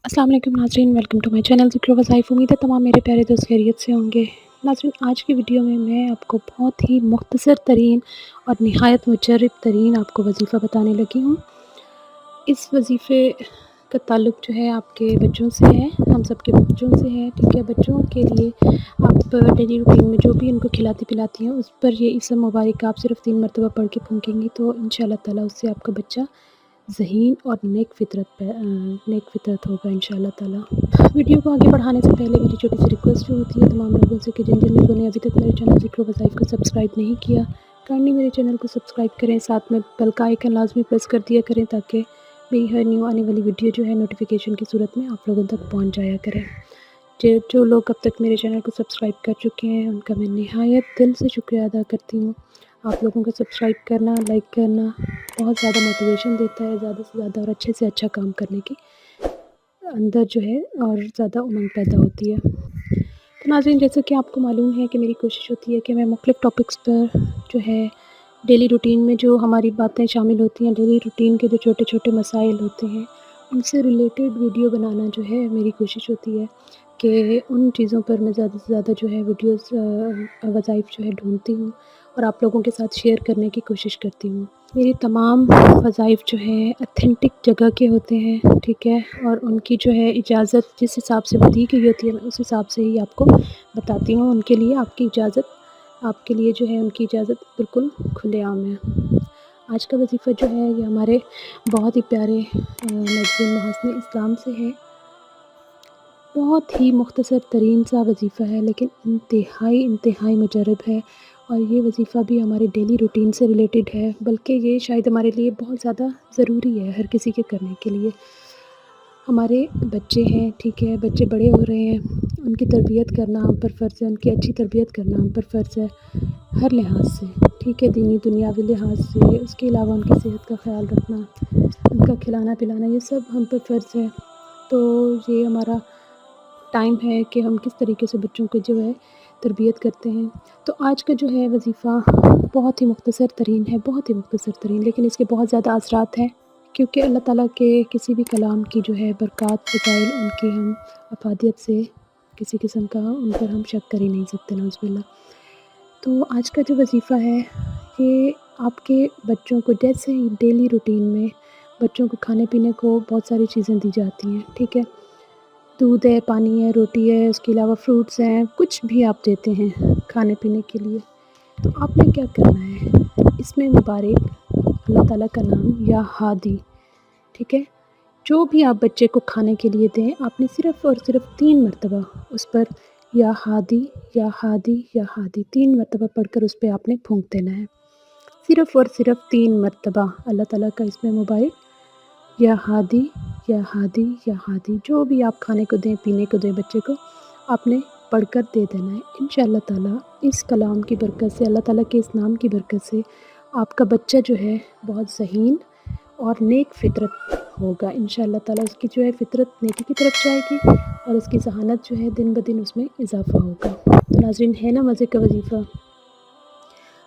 अस्सलाम वालेकुम नाज़रीन, वेलकम टू माय चैनल ज़िक्र वज़ाइफ़। उम्मीद है तमाम मेरे प्यारे दोस्त खैरियत से होंगे। नाज़रीन, आज की वीडियो में मैं आपको बहुत ही मुख्तसर तरीन और निहायत मुजर्रब तरीन आपको वज़ीफ़ा बताने लगी हूँ। इस वज़ीफ़े का ताल्लुक़ जो है आपके बच्चों से है, हम सब के बच्चों से है, ठीक है। बच्चों के लिए आप डेली रूटीन में जो भी उनको खिलाती-पिलाती हैं, उस पर ये इसम मुबारक आप सिर्फ़ 3 मरतबा पढ़ के फूँकेंगी तो इंशाअल्लाह ताला उससे आपका बच्चा ज़हीन और नेक फ़ितरत होगा इंशाअल्लाह ताला। वीडियो को आगे बढ़ाने से पहले मेरी छोटी सी रिक्वेस्ट जो होती है तमाम लोगों से कि जिन-जिन लोगों ने अभी तक मेरे चैनल ज़िक्र वज़ाइफ़ को सब्सक्राइब नहीं किया, काइंडली मेरे चैनल को सब्सक्राइब करें, साथ में बेल का आइकन लाज़मी प्रेस कर दिया करें ताकि मेरी हर न्यू आने वाली वीडियो जो है नोटिफ़िकेशन की सूरत में आप लोगों तक पहुँच जाया करे। जो लोग अब तक मेरे चैनल को सब्सक्राइब कर चुके हैं उनका मैं निहायत दिल से शुक्रिया अदा करती हूँ। आप लोगों का सब्सक्राइब करना, लाइक करना बहुत ज़्यादा मोटिवेशन देता है, ज़्यादा से ज़्यादा और अच्छे से अच्छा काम करने की अंदर जो है और ज़्यादा उमंग पैदा होती है। तो नाज़रीन, जैसा कि आपको मालूम है कि मेरी कोशिश होती है कि मैं मुख्तलिफ़ टॉपिक्स पर जो है डेली रूटीन में जो हमारी बातें शामिल होती हैं, डेली रूटीन के जो छोटे-छोटे मसाइल होते हैं, उनसे रिलेटेड वीडियो बनाना जो है मेरी कोशिश होती है कि उन चीज़ों पर मैं ज़्यादा से ज़्यादा जो है वीडियोज़ वज़ाइफ़ जो है ढूँढती हूँ और आप लोगों के साथ शेयर करने की कोशिश करती हूँ। मेरी तमाम वज़ाइफ़ जो हैं ऑथेंटिक जगह के होते हैं, ठीक है, और उनकी जो है इजाज़त जिस हिसाब से वो दी गई होती है मैं उस हिसाब से ही आपको बताती हूँ। उनके लिए आपके लिए जो है उनकी इजाज़त बिल्कुल खुलेआम है। आज का वज़ीफ़ा जो है ये हमारे बहुत ही प्यारे मैगज़ीन महस्न इस्लाम से है। बहुत ही मुख्तसर तरीन सा वज़ीफ़ा है लेकिन इंतहाई मुजर्रब है और ये वज़ीफ़ा भी हमारे डेली रूटीन से रिलेटेड है, बल्कि ये शायद हमारे लिए बहुत ज़्यादा ज़रूरी है हर किसी के करने के लिए। हमारे बच्चे हैं, ठीक है, बच्चे बड़े हो रहे हैं, उनकी तरबियत करना हम पर फ़र्ज़ है, उनकी अच्छी तरबियत करना हम पर फ़र्ज़ है, हर लिहाज से, ठीक है, दीनी दुनियावी लिहाज से, उसके अलावा उनकी सेहत का ख़्याल रखना, उनका खिलाना-पिलाना ये सब हम पर फ़र्ज़ है। तो ये हमारा टाइम है कि हम किस तरीके से बच्चों को जो है तरबियत करते हैं। तो आज का जो है वज़ीफ़ा बहुत ही मुख्तसर तरीन है, बहुत ही मुख्तसर तरीन, लेकिन इसके बहुत ज़्यादा असरात हैं क्योंकि अल्लाह ताला के किसी भी कलाम की जो है बरक़ात फ़ज़ाइल उनकी हम अफ़ादियत से किसी किस्म का उन पर हम शक कर ही नहीं सकते नाउज़ुबिल्लाह। तो आज का जो वज़ीफ़ा है ये आपके बच्चों को जैसे ही डेली रूटीन में बच्चों को खाने-पीने को बहुत सारी चीज़ें दी जाती हैं, ठीक है। दूध है, पानी है, रोटी है, उसके अलावा फ्रूट्स हैं, कुछ भी आप देते हैं खाने-पीने के लिए, तो आपने क्या करना है, इसमें मुबारक अल्लाह ताला का नाम या हादी, ठीक है। जो भी आप बच्चे को खाने के लिए दें, आपने सिर्फ़ और सिर्फ़ 3 मरतबा उस पर या हादी, या हादी, या हादी 3 मरतबा पढ़कर उस पे आपने फूँक देना है। सिर्फ़ और सिर्फ़ 3 मरतबा अल्लाह ताला का इसमें मुबारक या हादी, या हादी, या हादी, जो भी आप खाने को दें, पीने को दें बच्चे को, आपने पढ़कर दे देना है। इंशाअल्लाह ताला इस कलाम की बरकत से, अल्लाह ताला के इस नाम की बरकत से आपका बच्चा जो है बहुत ज़हीन और नेक फ़ितरत होगा। इंशाअल्लाह ताला उसकी जो है फ़ितरत नेकी की तरफ जाएगी और उसकी ज़हानत जो है दिन-ब-दिन उसमें इज़ाफ़ा होगा। तो नाज़रीन, है ना मज़े का वज़ीफ़ा?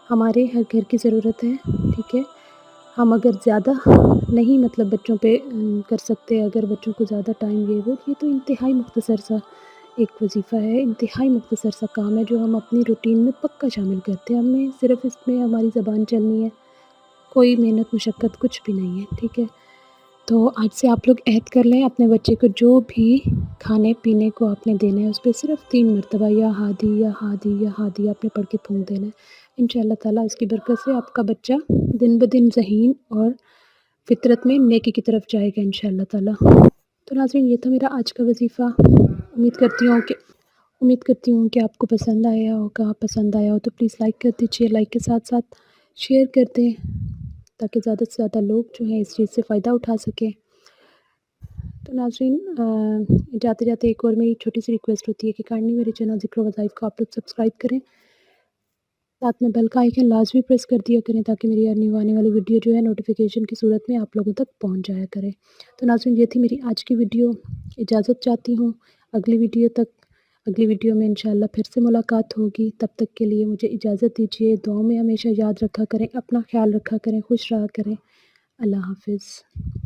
हमारे हर घर की ज़रूरत है, ठीक है। हम अगर ज़्यादा नहीं मतलब बच्चों पे कर सकते, अगर बच्चों को ज़्यादा टाइम ये तो इंतहाई मुख्तसर सा एक वज़ीफ़ा है, इंतहाई मुख्तसर सा काम है जो हम अपनी रूटीन में पक्का शामिल करते हैं। हमें सिर्फ़ इसमें हमारी ज़बान चलनी है, कोई मेहनत मुशक्क़त कुछ भी नहीं है, ठीक है। तो आज से आप लोग अहद कर लें अपने बच्चे को जो भी खाने-पीने को आपने देना है उस पे सिर्फ़ 3 मरतबा या हादी, या हादी, या हादी आपने पढ़ के फूँक देना है। इंशाअल्लाह ताला इसकी बरकत से आपका बच्चा दिन-ब-दिन ज़हीन और फ़ितरत में नेकी की तरफ जाएगा इंशाअल्लाह ताला। तो नाज़रीन, ये था मेरा आज का वज़ीफ़ा। उम्मीद करती हूँ कि आपको पसंद आया होगा। पसंद आया हो तो प्लीज़ लाइक कर दीजिए, लाइक के साथ-साथ शेयर कर दें ताकि ज़्यादा से ज़्यादा लोग जो हैं इस चीज़ से फ़ायदा उठा सकें। तो नाज़रीन, जाते-जाते एक और मेरी छोटी-सी रिक्वेस्ट होती है कि काइंडली मेरे चैनल ज़िक्र वज़ाइफ़ को आप लोग सब्सक्राइब करें। साथ में बेल का आइकन लाज़मी प्रेस कर दिया करें ताकि मेरी हर न्यू आने वाली वीडियो जो है नोटिफ़िकेशन की सूरत में आप लोगों तक पहुँच जाया करे। तो नाज़रीन, ये थी मेरी आज की वीडियो। इजाज़त चाहती हूँ। अगली वीडियो में इंशाअल्लाह फिर से मुलाकात होगी। तब तक के लिए मुझे इजाज़त दीजिए। दुआओं में हमेशा याद रखा करें, अपना ख़्याल रखा करें, खुश रहा करें। अल्लाह हाफ़िज़।